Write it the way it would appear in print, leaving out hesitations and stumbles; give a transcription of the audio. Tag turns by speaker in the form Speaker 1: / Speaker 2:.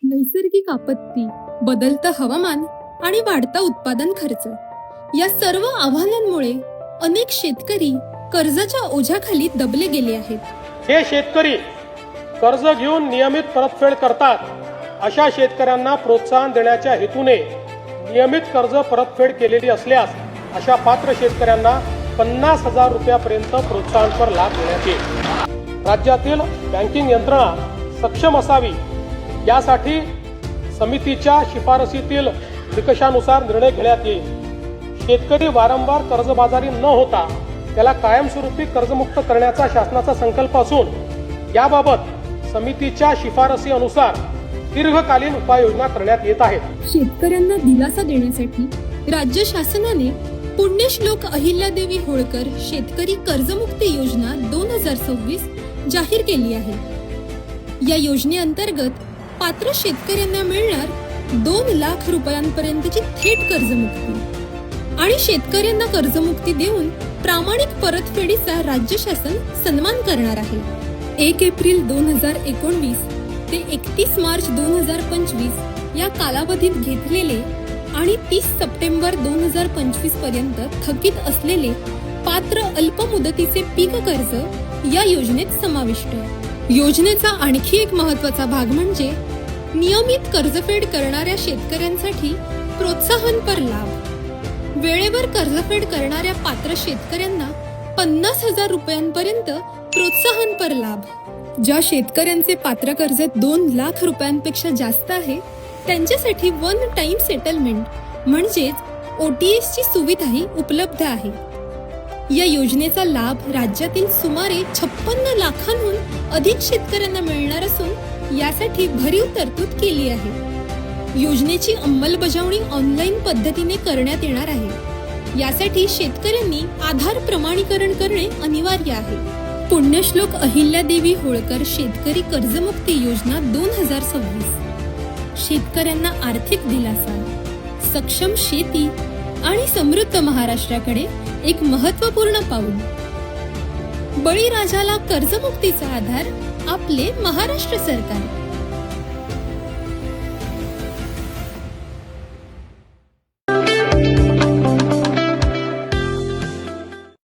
Speaker 1: नैसर्गिक आपत्ती, बदलतं हवामान आणि वाढता उत्पादन खर्च या सर्व आव्हानांमुळे अनेक शेतकरी कर्जाच्या ओझ्याखाली दबले गेले आहेत.
Speaker 2: हे शेतकरी कर्ज घेऊन नियमित परतफेड करतात. अशा शेतकऱ्यांना प्रोत्साहन देण्याच्या हेतूने नियमित कर्ज परतफेड केलेली असल्यास अशा पात्र शेतकऱ्यांना 50,000 रुपयापर्यंत प्रोत्साहनपर लाभ देण्यात येईल. राज्यातील बँकिंग यंत्रणा सक्षम असावी यासाठी समितीच्या शिफारसीतील निकषानुसार निर्णय घेण्यात येईल. शेतकरी वारंवार कर्जबाजारी न होता त्याला कायमस्वरूपी कर्जमुक्त करण्याचा शासनाचा संकल्प असून याबाबत समितीच्या शिफारसी अनुसार दीर्घकालीन उपाययोजना करण्यात येत आहेत.
Speaker 1: शेतकऱ्यांना दिलासा देण्यासाठी राज्य शासनाने पुण्यश्लोक अहिल्यादेवी होळकर शेतकरी कर्जमुक्ती योजना 2026 जाहीर केली आहे. या योजनेअंतर्गत पात्र शेतकऱ्यांना मिळणार 2 लाख रुपयांपर्यंतची थेट कर्जमुक्ती आणि शेतकऱ्यांना कर्जमुक्ती देऊन प्रामाणिक परतफेडीचा राज्य शासन सन्मान करणार आहे. 1 एप्रिल 2019 ते 31 मार्च 2025 या कालावधीत घेतलेले आणि 30 सप्टेंबर 2025 पर्यंत थकीत असलेले पात्र अल्प मुदतीचे पीक कर्ज या योजनेत समाविष्ट. योजनेचा आणखी एक महत्त्वाचा भाग म्हणजे नियमित कर्जफेड करणाऱ्या शेतकऱ्यांसाठी प्रोत्साहनपर लाभ. वेळेवर कर्जफेड करणाऱ्या पात्र शेतकऱ्यांना 50,000 रुपयांपर्यंत प्रोत्साहनपर लाभ. ज्या शेतकऱ्यांचे पात्र कर्ज 2 लाख रुपयांपेक्षा जास्त आहे त्यांच्यासाठी 1 टाइम सेटलमेंट म्हणजेच OTS ची सुविधाही उपलब्ध आहे. या योजनेचा लाभ राज्यातील सुमारे 56 लाखांहून अधिक शेतकऱ्यांना मिळणार असून यासाठी भरीव तरतूद केली आहे. योजनेची अंमलबजावणी ऑनलाईन पद्धतीने करण्यात येणार आहे. यासाठी शेतकऱ्यांनी आधार प्रमाणीकरण करणे अनिवार्य आहे. पुण्यश्लोक अहिल्यादेवी होळकर शेतकरी कर्जमुक्ती योजना 2026 शेतकऱ्यांना आर्थिक दिलासा, सक्षम शेती आणि समृद्ध महाराष्ट्राकडे एक महत्त्वपूर्ण पाऊल. बळीराजाला कर्जमुक्तीचा आधार आपले महाराष्ट्र सरकार.